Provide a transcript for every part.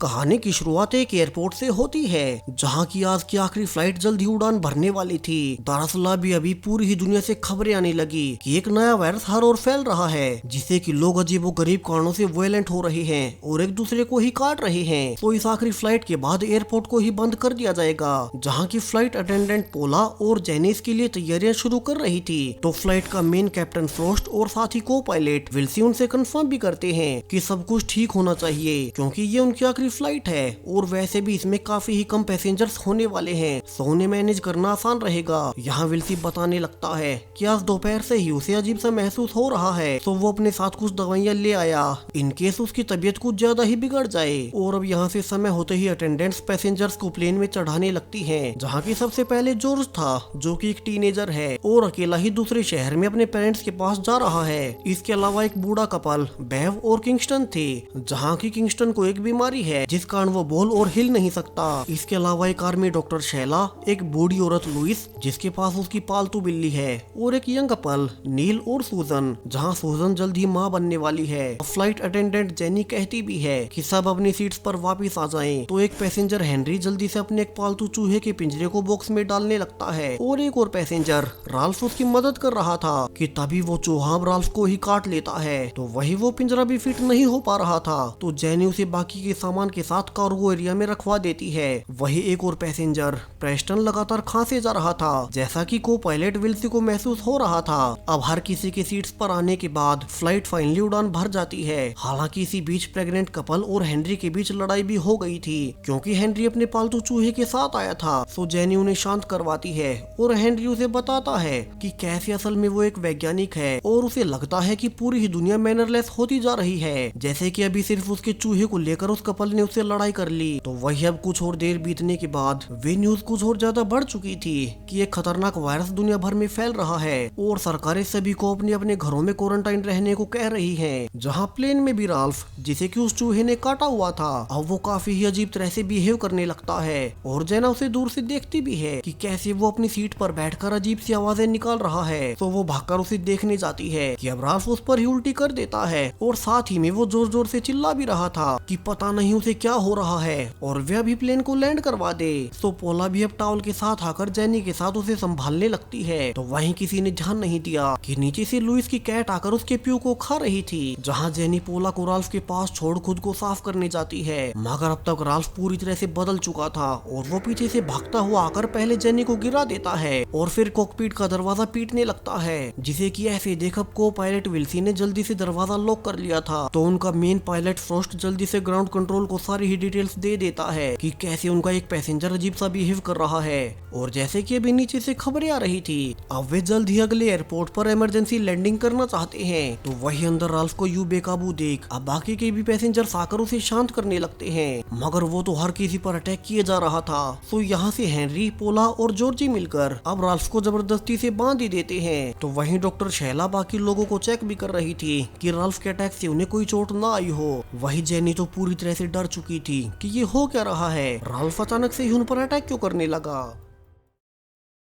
कहानी की शुरुआत एक एयरपोर्ट से होती है जहां की आज की आखिरी फ्लाइट जल्द ही उड़ान भरने वाली थी। दरअसल अभी पूरी ही दुनिया से खबरें आने लगी कि एक नया वायरस हर ओर फैल रहा है, जिससे कि लोग अजीबो गरीब कारणों से वायलेंट हो रहे हैं और एक दूसरे को ही काट रहे हैं। तो इस आखिरी फ्लाइट के बाद एयरपोर्ट को ही बंद कर दिया जाएगा, जहाँ की फ्लाइट अटेंडेंट पोला और जेनी इसके लिए तैयारियां शुरू कर रही थी। तो फ्लाइट का मेन कैप्टन फ्रोस्ट और साथ ही को पायलट विल्सी उनसे कंफर्म भी करते हैं कि सब कुछ ठीक होना चाहिए, क्योंकि ये उनकी आखिरी फ्लाइट है और वैसे भी इसमें काफी ही कम पैसेंजर्स होने वाले हैं, सो उन्हें मैनेज करना आसान रहेगा। यहाँ विल्सी बताने लगता है कि आज दोपहर से ही उसे अजीब सा महसूस हो रहा है, तो वो अपने साथ कुछ दवाइयाँ ले आया इन केस उसकी तबीयत कुछ ज्यादा ही बिगड़ जाए। और अब यहाँ से समय होते ही अटेंडेंट्स पैसेंजर्स को प्लेन में चढ़ाने लगती है, जहाँ की सबसे पहले जॉर्ज था जो कि एक टीनेजर है और अकेला ही दूसरे शहर में अपने पेरेंट्स के पास जा रहा है। इसके अलावा एक बूढ़ा कपल बेव और किंगस्टन थे, जहाँ की किंगस्टन को एक बीमारी है जिस कारण वो बोल और हिल नहीं सकता। इसके अलावा एक आर्मी डॉक्टर शैला, एक बूढ़ी औरत लुइस जिसके पास उसकी पालतू बिल्ली है, और एक यंग कपल नील और सूजन, जहां सूजन जल्द ही मां बनने वाली है। फ्लाइट अटेंडेंट जेनी कहती भी है कि सब अपनी सीट्स पर वापस आ जाएं। तो एक पैसेंजर हेनरी जल्दी से अपने एक पालतू चूहे के पिंजरे को बॉक्स में डालने लगता है और एक और पैसेंजर राल्फ उसकी मदद कर रहा था कि तभी वो चूहा राल्फ को ही काट लेता है। तो वही वो पिंजरा भी फिट नहीं हो पा रहा था, तो जेनी उसे बाकी के सामान के साथ कार्गो एरिया में रखवा देती है। वही एक और पैसेंजर प्रेस्टन लगातार खांसे जा रहा था, जैसा कि को पायलट विल्सी को महसूस हो रहा था। अब हर किसी के सीट्स पर आने के बाद फ्लाइट फाइनली उड़ान भर जाती है। हालांकि इसी बीच प्रेग्नेंट कपल और हेनरी के बीच लड़ाई भी हो गई थी, क्योंकि हेनरी अपने पालतू चूहे के साथ आया था। सो जेनी उन्हें शांत करवाती है और हेनरी उसे बताता है कि कैसे असल में वो एक वैज्ञानिक है और उसे लगता है कि पूरी ही दुनिया मैनरलेस होती जा रही है, जैसे कि अभी सिर्फ उसके चूहे को लेकर उस कपल ने उससे लड़ाई कर ली। तो वही अब कुछ और देर बीतने के बाद वे न्यूज कुछ और ज्यादा बढ़ चुकी थी कि एक खतरनाक वायरस दुनिया भर में फैल रहा है और सरकारें सभी को अपने अपने घरों में क्वारंटाइन रहने को कह रही हैं। जहां प्लेन में भी राल्फ, जिसे कि उस चूहे ने काटा हुआ था, अब वो काफी ही अजीब तरह से बिहेव करने लगता है और जेना उसे दूर से देखती भी है कि कैसे वो अपनी सीट पर बैठकर अजीब सी आवाजें निकाल रहा है। तो वो भागकर उसे देखने जाती है कि अब राल्फ उस पर ही उल्टी कर देता है और साथ ही में वो जोर जोर से चिल्ला भी रहा था कि पता नहीं उसे क्या हो रहा है और वे अभी प्लेन को लैंड करवा दे। तो पोला भी अब टावल के साथ आकर जेनी के साथ उसे संभालने लगती है। तो वहीं किसी ने ध्यान नहीं दिया कि नीचे से लुइस की कैट आकर उसके प्यू को खा रही थी, जहां जेनी पोला को राल्फ के पास छोड़ खुद को साफ करने जाती है। मगर अब तक राल्फ पूरी तरह से बदल चुका था और वो पीछे से भागता हुआ आकर पहले जेनी को गिरा देता है और फिर कॉकपिट का दरवाजा पीटने लगता है, जिसे कि ऐसे देख अब को पायलट विल्सी ने जल्दी से दरवाजा लॉक कर लिया था। तो उनका मेन पायलट फ्रोस्ट जल्दी से ग्राउंड कंट्रोल को सारी ही डिटेल्स दे देता है कि कैसे उनका एक पैसेंजर अजीब सा बिहेव कर रहा है। और जैसे कि अभी नीचे से खबरें आ रही थी, अब वे जल्द ही अगले एयरपोर्ट पर इमरजेंसी लैंडिंग करना चाहते हैं। तो वही अंदर राल्फ को यूं बेकाबू देख अब बाकी के भी पैसेंजर्स आकर उसे शांत करने लगते हैं, मगर वो तो हर किसी पर अटैक किए जा रहा था। तो यहाँ से हेनरी, पोला और जॉर्जी मिलकर अब राल्फ को जबरदस्ती से बांध ही देते हैं। तो वहीं डॉक्टर शैला बाकी लोगों को चेक भी कर रही थी कि राल्फ के अटैक से उन्हें कोई चोट ना आई हो। वही जेनी तो पूरी तरह से डर चुकी थी कि ये हो क्या रहा है, राल्फ अचानक से ही उन पर अटैक क्यों करने लगा।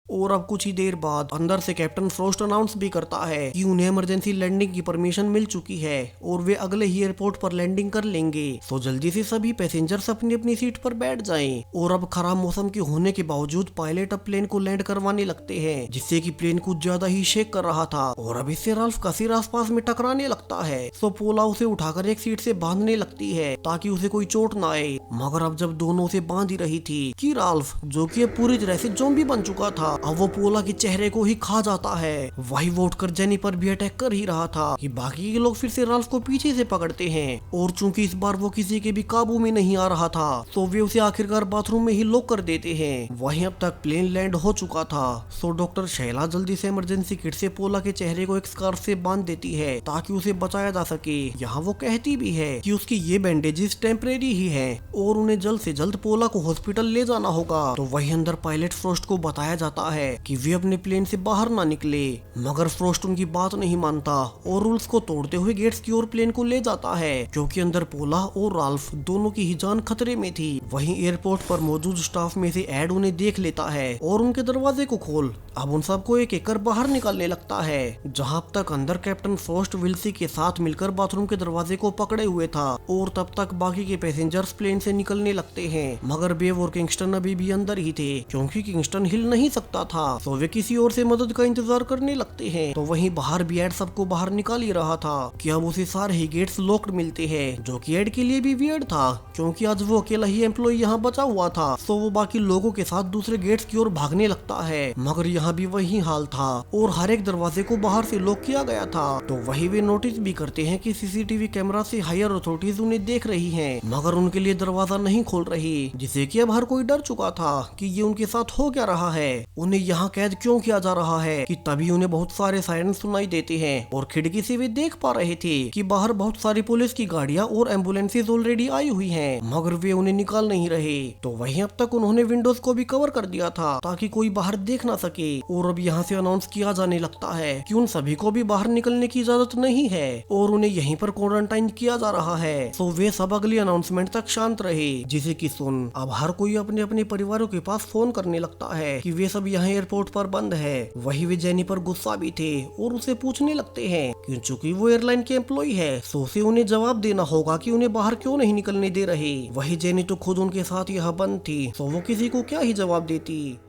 और अब कुछ ही देर बाद अंदर से कैप्टन फ्रोस्ट अनाउंस भी करता है कि उन्हें इमरजेंसी लैंडिंग की परमिशन मिल चुकी है और वे अगले ही एयरपोर्ट पर लैंडिंग कर लेंगे। तो जल्दी से सभी पैसेंजर्स अपनी अपनी सीट पर बैठ जाएं। और अब खराब मौसम के होने के बावजूद पायलट अब प्लेन को लैंड करवाने लगते हैं, जिससे कि प्लेन कुछ ज्यादा ही शेक कर रहा था और अब इससे राल्फ का सिर आसपास में टकराने लगता है। तो पोला उसे उठाकर एक सीट से बांधने लगती है ताकि उसे कोई चोट न आए। मगर अब जब दोनों उसे बांध ही रही थी कि राल्फ, जो कि पूरी तरह से ज़ॉम्बी बन चुका था, अब वो पोला के चेहरे को ही खा जाता है। वही वो उठकर जेनी पर भी अटैक कर ही रहा था कि बाकी के लोग फिर से राल्फ को पीछे से पकड़ते हैं। और चूंकि इस बार वो किसी के भी काबू में नहीं आ रहा था, तो वे उसे आखिरकार बाथरूम में ही लॉक कर देते हैं। वहीं अब तक प्लेन लैंड हो चुका था। सो डॉक्टर शैला जल्दी से इमरजेंसी किट से पोला के चेहरे को एक स्कार्फ से बांध देती है ताकि उसे बचाया जा सके। यहाँ वो कहती भी है कि उसकी ये बैंडेजेस टेम्परेरी ही है और उन्हें जल्द से जल्द पोला को हॉस्पिटल ले जाना होगा। तो वही अंदर पायलट फ्रोस्ट को बताया जाता समझाता है कि वे अपने प्लेन से बाहर ना निकले, मगर फ्रॉस्ट उनकी बात नहीं मानता और रूल्स को तोड़ते हुए गेट्स की ओर प्लेन को ले जाता है, क्योंकि अंदर पोला और राल्फ दोनों की ही जान खतरे में थी। वहीं एयरपोर्ट पर मौजूद स्टाफ में से एड उन्हें देख लेता है और उनके दरवाजे को खोल अब उन सबको एक एक कर बाहर निकालने लगता है। जहां अब तक अंदर कैप्टन फ्रॉस्ट विल्सी के साथ मिलकर बाथरूम के दरवाजे को पकड़े हुए था और तब तक बाकी के पैसेंजर्स प्लेन से निकलने लगते हैं, मगर बेव और किंगस्टन अभी भी अंदर ही थे, क्योंकि किंगस्टन हिल नहीं सकता था, तो वे किसी और से मदद का इंतजार करने लगते हैं। तो वहीं बाहर भी एड सबको बाहर निकाल ही रहा था कि अब उसे सारे ही गेट्स लॉक्ड मिलते हैं, जो कि एड के लिए भी वियर्ड था, क्योंकि आज वो अकेला ही एम्प्लॉय यहाँ बचा हुआ था। तो वो बाकी लोगों के साथ दूसरे गेट्स की ओर भागने लगता है, मगर यहाँ भी वही हाल था और हर एक दरवाजे को बाहर से लॉक किया गया था। तो वही वे नोटिस भी करते हैं कि सीसीटीवी कैमरा से हायर अथॉरिटीज उन्हें देख रही हैं, मगर उनके लिए दरवाजा नहीं खोल रही, जिसे कि अब हर कोई डर चुका था कि ये उनके साथ हो क्या रहा है, उन्हें यहाँ कैद क्यों किया जा रहा है। कि तभी उन्हें बहुत सारे सायरन सुनाई देते हैं और खिड़की से वे देख पा रहे थे कि बाहर बहुत सारी पुलिस की गाड़ियां और एम्बुलेंसेज ऑलरेडी आई हुई हैं, मगर वे उन्हें निकाल नहीं रहे। तो वहीं अब तक उन्होंने विंडोज को भी कवर कर दिया था ताकि कोई बाहर देख ना सके, और अब यहाँ से अनाउंस किया जाने लगता है कि उन सभी को भी बाहर निकलने की इजाजत नहीं है और उन्हें यहीं पर क्वारंटाइन किया जा रहा है। तो वे सब अगली अनाउंसमेंट तक शांत रहे, जिसे कि सुन अब हर कोई अपने अपने परिवारों के पास फोन करने लगता है कि वे सब यहाँ एयरपोर्ट पर बंद है। वही वे जेनी पर गुस्सा भी थे और उसे पूछने लगते हैं कि चूंकि वो एयरलाइन के एम्प्लॉय है, तो उसे उन्हें जवाब देना होगा कि उन्हें बाहर क्यों नहीं निकलने दे रहे। वही जेनी तो खुद उनके साथ यहाँ बंद थी, तो वो किसी को क्या ही जवाब देती।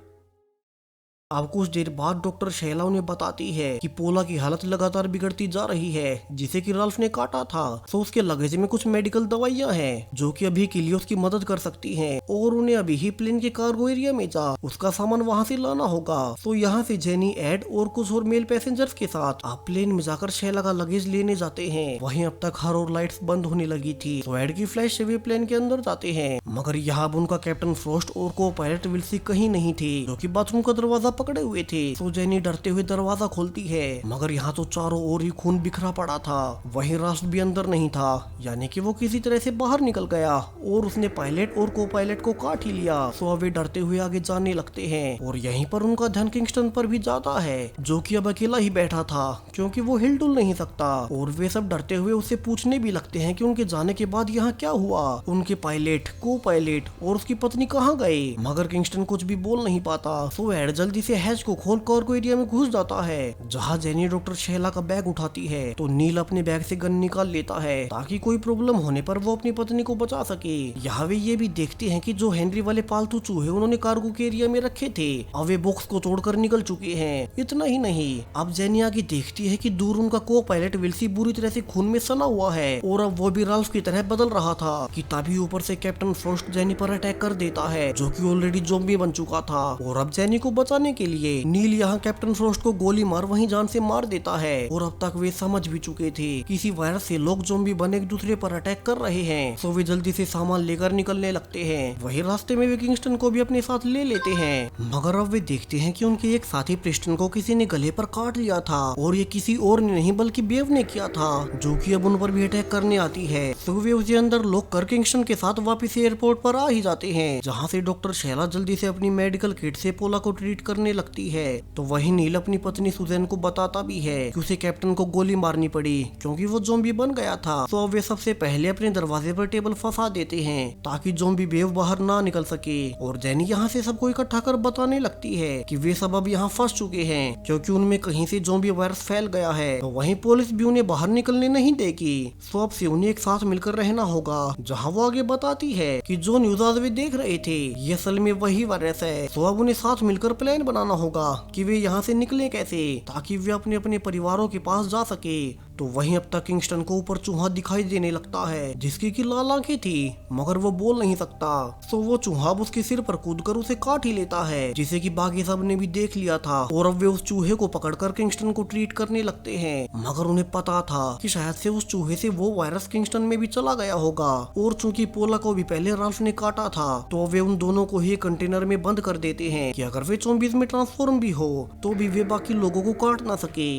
अब कुछ देर बाद डॉक्टर शैला उन्हें बताती है कि पोला की हालत लगातार बिगड़ती जा रही है, जिसे कि राल्फ ने काटा था। तो उसके लगेज में कुछ मेडिकल दवाइयां हैं जो कि अभी के लिए उसकी मदद कर सकती हैं, और उन्हें अभी ही प्लेन के कार्गो एरिया में जा उसका सामान वहां से लाना होगा। तो यहाँ से जेनी, एड और कुछ और मेल पैसेंजर्स के साथ आप प्लेन में जाकर शैला का लगेज लेने जाते हैं। वहीं अब तक हर और लाइट्स बंद होने लगी थी, तो एड की फ्लैश से वे प्लेन के अंदर जाते हैं, मगर यहाँ अब उनका कैप्टन फ्रॉस्ट और को पायलट विल्सी कहीं नहीं थे, जो कि बाथरूम का दरवाजा पकड़े हुए थे। तो जेनी डरते हुए दरवाजा खोलती है, मगर यहाँ तो चारों ओर ही खून बिखरा पड़ा था। वहीं रास्ट भी अंदर नहीं था, यानी कि वो किसी तरह से बाहर निकल गया और उसने पायलट और को पायलट को काट ही लिया। तो अब वे डरते हुए आगे जाने लगते हैं और यहीं पर उनका ध्यान किंगस्टन पर भी जाता है, जो कि अब अकेला ही बैठा था क्योंकि वो हिलडुल नहीं सकता। और वे सब डरते हुए उससे पूछने भी लगते हैं कि उनके जाने के बाद यहाँ क्या हुआ, उनके पायलट, को पायलट और उसकी पत्नी कहाँ गए, मगर किंगस्टन कुछ भी बोल नहीं पाता। तो एड जल्दी से हैच को खोल कार्गो एरिया में घुस जाता है, जहाँ जेनी डॉक्टर शैला का बैग उठाती है। तो नील अपने बैग से गन निकाल लेता है ताकि कोई प्रॉब्लम होने पर वो अपनी पत्नी को बचा सके। यहाँ वे ये भी देखते हैं कि जो हेनरी वाले पालतू चूहे उन्होंने कार्गो के एरिया में रखे थे, अब वे बॉक्स को तोड़कर निकल चुके हैं। इतना ही नहीं, अब जेनी आगे देखती है कि दूर उनका को पायलट विल्सी बुरी तरह से खून में सना हुआ है और अब वो भी राल्फ की तरह बदल रहा था। कि तभी ऊपर से कैप्टन फ्रॉस्ट जेनी पर अटैक कर देता है, जो कि ऑलरेडी ज़ॉम्बी बन चुका था। और अब जेनी को बचाने के लिए नील यहाँ कैप्टन फ्रॉस्ट को गोली मार वहीं जान से मार देता है। और अब तक वे समझ भी चुके थे किसी वायरस से लोग ज़ॉम्बी बन एक दूसरे पर अटैक कर रहे हैं। तो वे जल्दी से सामान लेकर निकलने लगते हैं। वही रास्ते में वे किंगस्टन को भी अपने साथ ले लेते हैं, मगर अब वे देखते हैं कि उनके एक साथी प्रिस्टन को किसी ने गले पर काट लिया था और ये किसी और ने नहीं बल्कि बेव ने किया था, जो कि अब उन पर भी अटैक करने आती है। तो वे उसे अंदर लॉक कर किंगस्टन के साथ वापस एयरपोर्ट पर आ ही जाते हैं, जहाँ से डॉक्टर शैला जल्दी से अपनी मेडिकल किट से पोला को ट्रीट करने लगती है। तो वही नील अपनी पत्नी सुजैन को बताता भी है कि उसे कैप्टन को गोली मारनी पड़ी क्योंकि वो ज़ॉम्बी बन गया था। तो अब वे सबसे पहले अपने दरवाजे पर टेबल फंसा देते हैं ताकि ज़ॉम्बी बेव बाहर ना निकल सके। और जेनी यहाँ से सबको इकट्ठा कर बताने लगती है कि वे सब अब यहाँ फंस चुके हैं क्योंकि उनमें कहीं से ज़ॉम्बी वायरस फैल गया है। तो वहीं पुलिस भी उन्हें बाहर निकलने नहीं देगी, तो अब से उन्हें एक साथ मिलकर रहना होगा। जहाँ वो आगे बताती है कि जो न्यूज़ आज वे देख रहे थे ये असल में वही वायरस है। तो अब उन्हें साथ मिलकर प्लान बनाना होगा कि वे यहाँ से निकले कैसे, ताकि वे अपने अपने परिवारों के पास जा सके। तो वहीं अब तक किंगस्टन को ऊपर चूहा दिखाई देने लगता है, जिसकी की लाल आंखें थी, मगर वो बोल नहीं सकता। तो वो चूहा अब उसके सिर पर कूदकर उसे काट ही लेता है, जिसे कि बाकी सब ने भी देख लिया था। और अब वे उस चूहे को पकड़कर किंगस्टन को ट्रीट करने लगते हैं, मगर उन्हें पता था कि शायद से उस चूहे से वो वायरस किंगस्टन में भी चला गया होगा। और चूंकि पोला को भी पहले राल्फ ने काटा था, तो वे उन दोनों को ही कंटेनर में बंद कर देते हैं कि अगर वे ज़ॉम्बीज़ में ट्रांसफॉर्म भी हो तो भी वे बाकी लोगों को काट ना सके।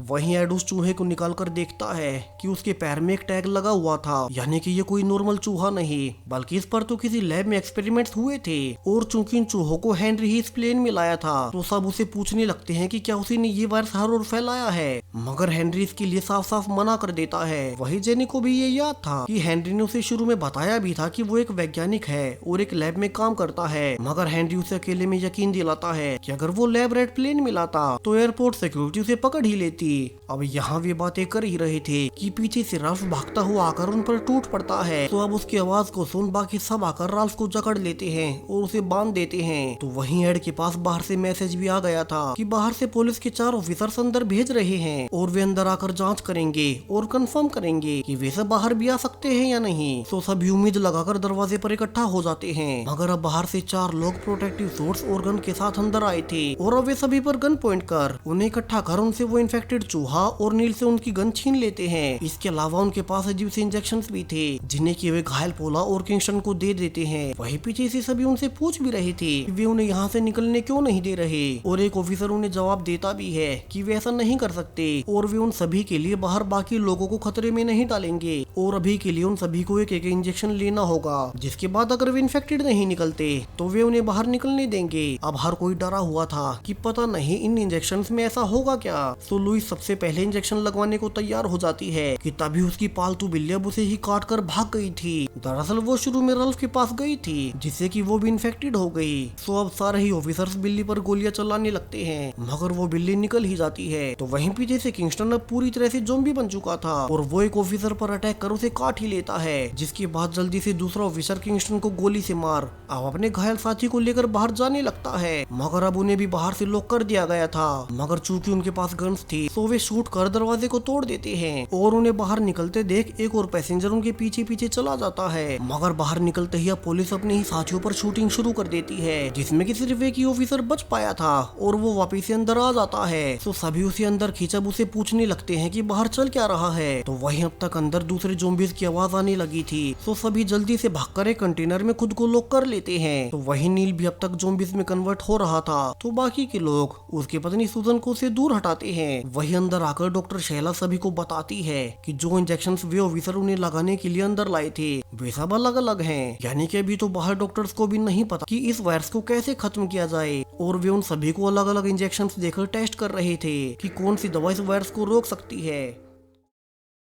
वहीं एड उस चूहे को निकाल कर देखता है कि उसके पैर में एक टैग लगा हुआ था, यानी कि ये कोई नॉर्मल चूहा नहीं बल्कि इस पर तो किसी लैब में एक्सपेरिमेंट्स हुए थे। और चूंकि इन चूहों को हेनरी ही इस प्लेन में लाया था तो सब उसे पूछने लगते हैं कि क्या उसी ने ये वायरस हर ओर फैलाया है, मगर हेनरी इसके लिए साफ साफ मना कर देता है। वही जेनी को भी ये याद था कि हेनरी ने उसे शुरू में बताया भी था कि वो एक वैज्ञानिक है और एक लैब में काम करता है, मगर हेनरी उसे अकेले में यकीन दिलाता है कि अगर वो लैब रेड प्लेन में लाता तो एयरपोर्ट सिक्योरिटी उसे पकड़ ही लेती। अब यहाँ वे बातें कर ही रहे थे कि पीछे से राल्फ भागता हुआ आकर उन पर टूट पड़ता है। तो अब उसकी आवाज को सुन बाकी सब आकर राल्फ को जकड़ लेते हैं और उसे बांध देते हैं। तो वहीं एड के पास बाहर से मैसेज भी आ गया था कि बाहर से पुलिस के 4 ऑफिसर्स अंदर भेज रहे हैं और वे अंदर आकर जांच करेंगे और कंफर्म करेंगे कि वे सब बाहर भी आ सकते हैं या नहीं। तो सभी उम्मीद लगाकर दरवाजे पर इकट्ठा हो जाते हैं, मगर अब बाहर से 4 लोग प्रोटेक्टिव सोर्स और गन के साथ अंदर आए थे और अब वे सभी पर गन पॉइंट कर उन्हें इकट्ठा कर उनसे वो इन्फेक्टेड चूहा और नील से उनकी गन छीन लेते हैं। इसके अलावा उनके पास अजीब से इंजेक्शंस भी थे जिन्हें कि वे घायल पोला और किंगस्टन को दे देते हैं। वहीं पीछे से सभी उनसे पूछ भी रहे थे कि वे उन्हें यहाँ से निकलने क्यों नहीं दे रहे और एक ऑफिसर उन्हें जवाब देता भी है कि वे ऐसा नहीं कर सकते और वे उन सभी के लिए बाहर बाकी लोगों को खतरे में नहीं डालेंगे और अभी के लिए उन सभी को एक इंजेक्शन लेना होगा, जिसके बाद अगर वे इन्फेक्टेड नहीं निकलते तो वे उन्हें बाहर निकलने देंगे। अब हर कोई डरा हुआ था कि पता नहीं इन इंजेक्शन में ऐसा होगा क्या। तो लुइस सबसे पहले इंजेक्शन लगवाने को तैयार हो जाती है कि तभी उसकी पालतू बिल्ली अब उसे ही काट कर भाग गई थी। दरअसल वो शुरू में रल्फ के पास गई थी जिससे कि वो भी इन्फेक्टेड हो गई। तो अब सारे ही ऑफिसर्स बिल्ली पर गोलियां चलाने लगते हैं, मगर वो बिल्ली निकल ही जाती है। तो वहीं पीछे से किंगस्टन अब पूरी तरह से ज़ॉम्बी बन चुका था और वो एक ऑफिसर पर अटैक कर उसे काट ही लेता है, जिसके बाद जल्दी से दूसरा ऑफिसर किंगस्टन को गोली से मार अब अपने घायल साथी को लेकर बाहर जाने लगता है, मगर अब उन्हें भी बाहर से लॉक कर दिया गया था। मगर चूंकि उनके पास गन्स थी तो वे शूट कर दरवाजे को तोड़ देते हैं और उन्हें बाहर निकलते देख एक और पैसेंजर उनके पीछे पीछे चला जाता है, मगर बाहर निकलते ही अब पुलिस अपने ही साथियों पर शूटिंग शुरू कर देती है, जिसमें कि सिर्फ एक ही ऑफिसर बच पाया था और वो वापिस से अंदर आ जाता है। तो सभी उसे अंदर खींचब उसे पूछने लगते हैं कि बाहर चल क्या रहा है। तो वहीं अब तक अंदर दूसरे ज़ॉम्बीज़ की आवाज आने लगी थी, तो सभी जल्दी से भागकर एक कंटेनर में खुद को लॉक कर लेते हैं। तो वहीं नील भी अब तक ज़ॉम्बीज़ में कन्वर्ट हो रहा था, तो बाकी के लोग उसकी पत्नी सुजन को उसे दूर हटाते हैं। वही अंदर आकर डॉक्टर शैला सभी को बताती है कि जो इंजेक्शंस वे ऑफिसर उन्हें लगाने के लिए अंदर लाए थे वे सब अलग अलग हैं, यानी कि अभी तो बाहर डॉक्टर्स को भी नहीं पता कि इस वायरस को कैसे खत्म किया जाए और वे उन सभी को अलग अलग इंजेक्शंस देकर टेस्ट कर रहे थे कि कौन सी दवा इस वायरस को रोक सकती है।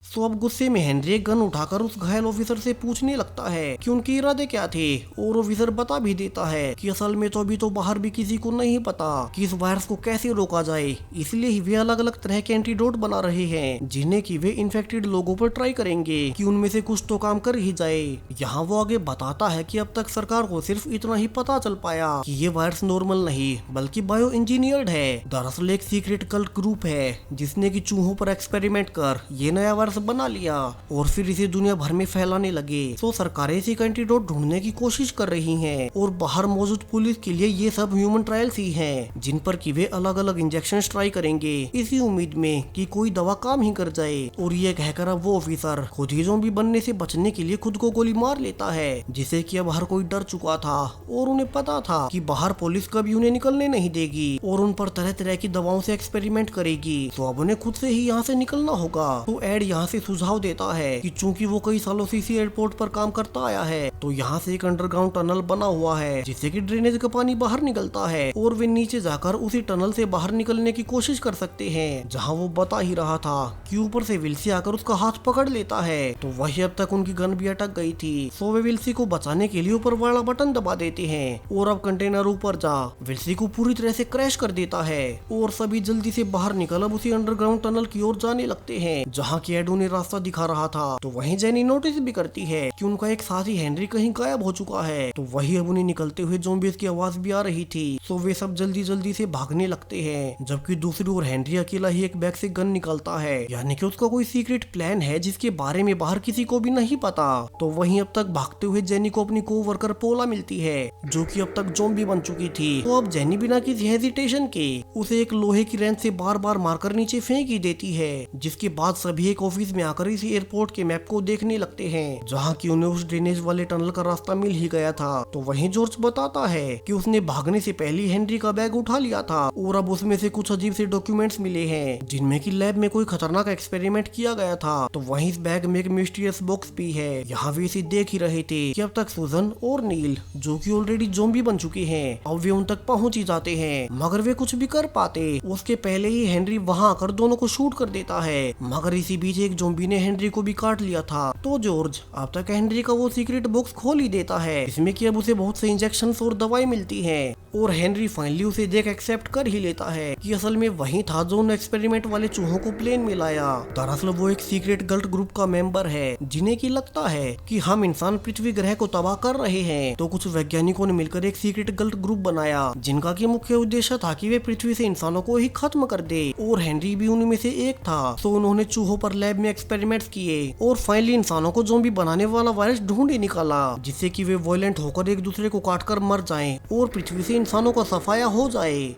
तो अब गुस्से में हेनरी एक गन उठाकर उस घायल ऑफिसर से पूछने लगता है कि उनके इरादे क्या थे और ऑफिसर बता भी देता है कि असल में तो अभी तो बाहर भी किसी को नहीं पता कि इस वायरस को कैसे रोका जाए, इसलिए ही वे अलग अलग तरह के एंटीडोट बना रहे हैं जिन्हें कि वे इन्फेक्टेड लोगों पर ट्राई करेंगे कि उनमें से कुछ तो काम कर ही जाए। यहाँ वो आगे बताता है कि अब तक सरकार को सिर्फ इतना ही पता चल पाया कि ये वायरस नॉर्मल नहीं बल्कि बायो इंजीनियर्ड है। दरअसल एक सीक्रेट कल्ट ग्रुप है जिसने कि चूहों पर एक्सपेरिमेंट कर ये नया वायरस बना लिया और फिर इसे दुनिया भर में फैलाने लगे। तो सरकारें इसी का एंटीडोट ढूंढने की कोशिश कर रही हैं और बाहर मौजूद पुलिस के लिए ये सब ह्यूमन ट्रायल्स ही हैं जिन पर कि वे अलग अलग इंजेक्शन ट्राई करेंगे इसी उम्मीद में कि कोई दवा काम ही कर जाए। और ये कहकर अब वो ऑफिसर खुद ही ज़ॉम्बी बनने से बचने के लिए खुद को गोली मार लेता है, जिसे कि अब हर कोई डर चुका था और उन्हें पता था कि बाहर पुलिस कभी उन्हें निकलने नहीं देगी और उन पर तरह तरह की दवाओं से एक्सपेरिमेंट करेगी। तो अब उन्हें खुद से ही यहाँ से निकलना होगा। तो एड यहाँ से सुझाव देता है कि चूंकि वो कई सालों से इसी एयरपोर्ट पर काम करता आया है तो यहाँ से एक अंडरग्राउंड टनल बना हुआ है जिससे कि ड्रेनेज का पानी बाहर निकलता है और वे नीचे जाकर उसी टनल से बाहर निकलने की कोशिश कर सकते हैं। जहाँ वो बता ही रहा था कि ऊपर से विल्सी आकर उसका हाथ पकड़ लेता है। तो वही अब तक उनकी गन भी अटक गई थी, सो वे विल्सी को बचाने के लिए ऊपर वाला बटन दबा देते हैं और अब कंटेनर ऊपर जा विल्सी को पूरी तरह से क्रैश कर देता है और सभी जल्दी से बाहर निकल अब उसी अंडरग्राउंड टनल की ओर जाने लगते हैं जहाँ की एड उन्हें रास्ता दिखा रहा था। तो वहीं जेनी नोटिस भी करती है कि उनका एक साथी हेनरी कहीं गायब हो चुका है। तो वही अब उन्हें निकलते हुए ज़ॉम्बीज़ की आवाज भी आ रही थी, तो वे सब जल्दी जल्दी से भागने लगते हैं, जबकि दूसरी ओर हेनरी अकेला ही एक बैग से गन निकालता है, यानी कि उसका कोई सीक्रेट प्लान है जिसके बारे में बाहर किसी को भी नहीं पता। तो वहीं अब तक भागते हुए जेनी को अपनी को वर्कर पोला मिलती है जो कि अब तक ज़ॉम्बी बन चुकी थी। तो अब जेनी बिना किसी हेजिटेशन के उसे एक लोहे की रेंच से बार बार मारकर नीचे फेंक ही देती है, जिसके बाद सभी एक ऑफिस में आकर इसी एयरपोर्ट के मैप को देखने लगते हैं, जहाँ की उन्हें उस ड्रेनेज वाले टनल का रास्ता मिल ही गया था। तो वहीं जॉर्ज बताता है कि उसने भागने से पहले हेनरी का बैग उठा लिया था और अब उसमें से कुछ अजीब से डॉक्यूमेंट्स मिले हैं, जिनमें की लैब में कोई खतरनाक एक्सपेरिमेंट किया गया था। तो वहीं इस बैग में एक मिस्टीरियस बॉक्स भी है। यहाँ वे इसे देख ही रहे थे कि अब तक सुजन और नील, जो कि ऑलरेडी ज़ॉम्बी बन चुके हैं, अब वे उन तक पहुंच ही जाते हैं, मगर वे कुछ भी कर पाते उसके पहले ही हेनरी वहां आकर दोनों को शूट कर देता है। मगर इसी बीच एक ज़ॉम्बी ने हेनरी को भी काट लिया था। तो जॉर्ज अब तक हेनरी का वो सीक्रेट बॉक्स खोल ही देता है, इसमें कि अब उसे बहुत से इंजेक्शन और दवाई मिलती है, और हेनरी फाइनली उसे देख एक्सेप्ट कर ही लेता है कि असल में वही था जो उन एक्सपेरिमेंट वाले चूहों को प्लेन में लाया। दरअसल वो एक सीक्रेट गलत ग्रुप का मेंबर है, जिन्हें की लगता है कि हम इंसान पृथ्वी ग्रह को तबाह कर रहे हैं। तो कुछ वैज्ञानिकों ने मिलकर एक सीक्रेट गलत ग्रुप बनाया, जिनका की मुख्य उद्देश्य था कि वे पृथ्वी से इंसानों को ही खत्म कर दे, और हेनरी भी उनमें से एक था। तो उन्होंने चूहों पर लैब में एक्सपेरिमेंट्स किए और फाइनली इंसानों को ज़ॉम्बी बनाने वाला वायरस ढूंढ ही निकाला, जिससे कि वे वायलेंट होकर एक दूसरे को काटकर मर जाएं और पृथ्वी से इंसानों का सफाया हो जाए।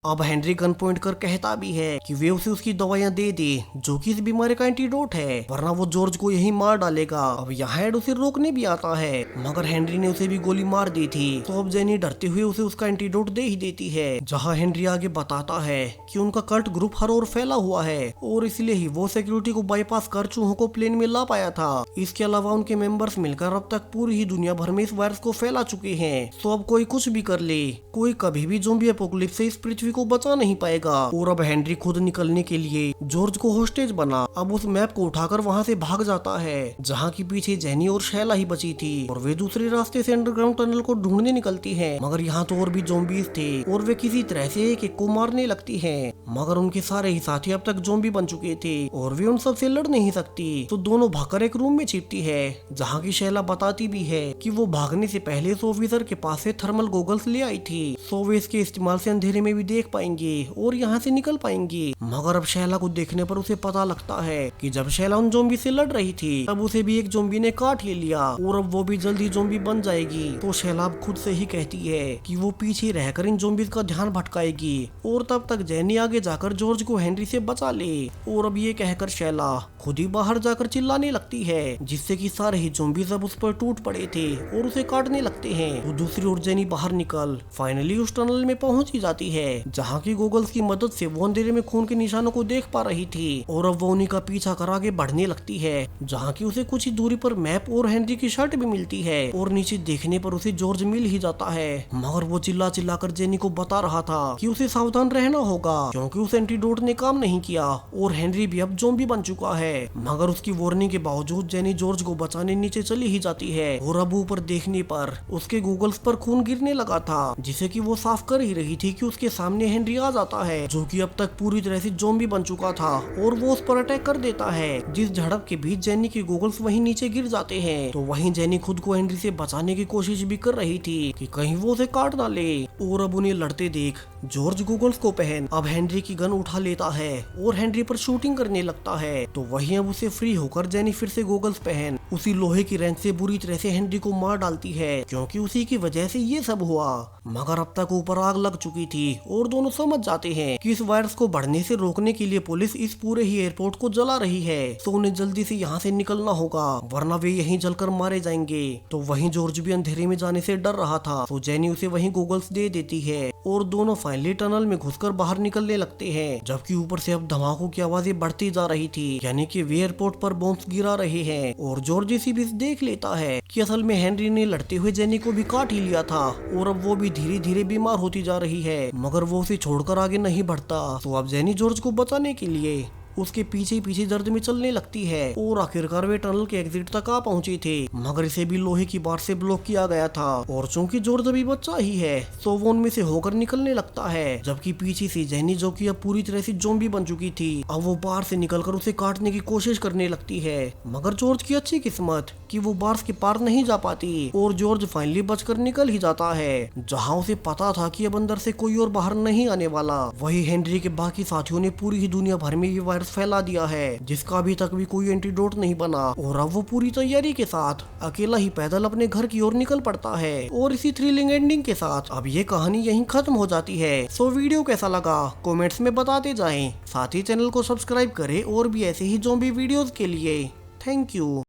अब हेनरी गन पॉइंट कर कहता भी है कि वे उसे उसकी दवाइयां दे दे, जो कि इस बीमारी का एंटीडोट है, वरना वो जॉर्ज को यही मार डालेगा। अब यहाँ एड उसे रोकने भी आता है, मगर हेनरी ने उसे भी गोली मार दी थी। तो अब जेनी डरते हुए उसे उसका एंटीडोट दे ही देती है, जहाँ हेनरी आगे बताता है कि उनका कल्ट ग्रुप हर ओर फैला हुआ है और इसलिए ही वो सिक्योरिटी को बाईपास कर चूहों को प्लेन में ला पाया था। इसके अलावा उनके मेंबर्स मिलकर अब तक पूरी ही दुनिया भर में इस वायरस को फैला चुके हैं। तो अब कोई कुछ भी कर ले, कोई कभी भी ज़ॉम्बी एपोकलिप्स से इस पृथ्वी को बचा नहीं पाएगा। और अब हेनरी खुद निकलने के लिए जॉर्ज को होस्टेज बना अब उस मैप को उठाकर वहां से भाग जाता है, जहाँ की पीछे जेनी और शैला ही बची थी, और वे दूसरे रास्ते से अंडरग्राउंड टनल को ढूंढने निकलती है। मगर यहाँ तो और भी ज़ॉम्बीज थे और वे किसी तरह से एक को मारने लगती है, मगर उनके सारे ही साथी अब तक ज़ॉम्बी बन चुके थे और वे उन सब से लड़ नहीं सकती। तो दोनों भागकर एक रूम में छिपती है, जहाँ की शैला बताती भी है कि वो भागने से पहले उस ऑफिसर के पास से थर्मल गॉगल्स ले आई थी, सो वे इसके इस्तेमाल से अंधेरे में भी देख पाएंगे और यहाँ से निकल पाएंगी। मगर अब शैला को देखने पर उसे पता लगता है कि जब शैला उन ज़ॉम्बी से लड़ रही थी, तब उसे भी एक ज़ॉम्बी ने काट ही लिया और अब वो भी जल्दी ज़ॉम्बी बन जाएगी। तो शैला अब खुद से ही कहती है कि वो पीछे रहकर इन ज़ॉम्बीज का ध्यान भटकाएगी, और तब तक जेनी आगे जाकर जॉर्ज को हेनरी से बचा ले। और अब ये कहकर शैला खुद ही बाहर जाकर चिल्लाने लगती है, जिससे कि सारे ही ज़ॉम्बीज अब उस पर टूट पड़े थे और उसे काटने लगते हैं। तो दूसरी ओर जेनी बाहर निकल फाइनली उस टनल में पहुंच ही जाती है, जहाँ की गॉगल्स की मदद से वो अंधेरे में खून के निशानों को देख पा रही थी, और अब वो उन्हीं का पीछा कर आगे बढ़ने लगती है, जहाँ की उसे कुछ ही दूरी पर मैप और हेनरी की शर्ट भी मिलती है, और नीचे देखने पर उसे जॉर्ज मिल ही जाता है। मगर वो चिल्ला चिल्ला कर जेनी को बता रहा था कि उसे सावधान रहना होगा, क्योंकि उस एंटीडोट ने काम नहीं किया और हेनरी भी अब ज़ॉम्बी बन चुका है। मगर उसकी वार्निंग के बावजूद जेनी जॉर्ज को बचाने नीचे चली ही जाती है, और अब ऊपर देखने पर उसके गूगल्स पर खून गिरने लगा था, जिसे कि वो साफ कर ही रही थी कि उसके सामने हेनरी आ जाता है, जो कि अब तक पूरी तरह से ज़ॉम्बी बन चुका था, और वो उस पर अटैक कर देता है, जिस झड़प के बीच जेनी के गूगल्स वहीं नीचे गिर जाते हैं। तो वहीं जेनी खुद को हेनरी से बचाने की कोशिश भी कर रही थी कि कहीं वो उसे काट ना ले, और अब उन्हें लड़ते देख जॉर्ज गूगल्स को पहन अब हेनरी की गन उठा लेता है और हेनरी पर शूटिंग करने लगता है। तो वहीं अब उसे फ्री होकर जेनी फिर से गूगल्स पहन उसी लोहे की रेंच से बुरी तरह से हेनरी को मार डालती है, क्योंकि उसी की वजह से ये सब हुआ। मगर अब तक ऊपर आग लग चुकी थी और दोनों समझ जाते हैं कि इस वायरस को बढ़ने से रोकने के लिए पुलिस इस पूरे ही एयरपोर्ट को जला रही है, तो उन्हें जल्दी से यहाँ से निकलना होगा, वरना वे यहीं जलकर मारे जाएंगे। तो वहीं जॉर्ज भी अंधेरे में जाने से डर रहा था, तो जेनी उसे वहीं गूगल्स दे देती है और दोनों फाइनली टनल में घुसकर बाहर निकलने लगते हैं, जबकि ऊपर से अब धमाकों की आवाजें बढ़ती जा रही थी, यानी कि वे एयरपोर्ट पर बॉम्ब्स गिरा रहे हैं। और जॉर्ज इसी बीच देख लेता है कि असल में हेनरी ने लड़ते हुए जेनी को भी काट ही लिया था और अब वो भी धीरे धीरे बीमार होती जा रही है, मगर वो उसे छोड़कर आगे नहीं बढ़ता। तो अब जेनी जॉर्ज को बचाने के लिए उसके पीछे पीछे दर्द में चलने लगती है और आखिरकार वे टनल के एग्जिट तक आ पहुंची थी, मगर इसे भी लोहे की बार से ब्लॉक किया गया था। और चूंकि जॉर्ज अभी बच्चा ही है, तो वो उनमें से होकर निकलने लगता है, जबकि पीछे से जेनी, जो कि अब पूरी तरह से ज़ॉम्बी बन चुकी थी, अब वो बार से निकलकर उसे काटने की कोशिश करने लगती है। मगर जॉर्ज की अच्छी किस्मत कि वो बार्स के पार नहीं जा पाती और जॉर्ज फाइनली बचकर निकल ही जाता है, जहाँ उसे पता था कि अब अंदर से कोई और बाहर नहीं आने वाला। वही हेनरी के बाकी साथियों ने पूरी ही दुनिया भर में ये वायरस फैला दिया है जिसका अभी तक भी कोई एंटीडोट नहीं बना, और अब वो पूरी तैयारी के साथ अकेला ही पैदल अपने घर की ओर निकल पड़ता है। और इसी थ्रिलिंग एंडिंग के साथ अब ये कहानी यहीं खत्म हो जाती है। सो वीडियो कैसा लगा कमेंट्स में बताते जाएं, साथ ही चैनल को सब्सक्राइब करें और भी ऐसे ही ज़ॉम्बी वीडियोस के लिए। Thank you.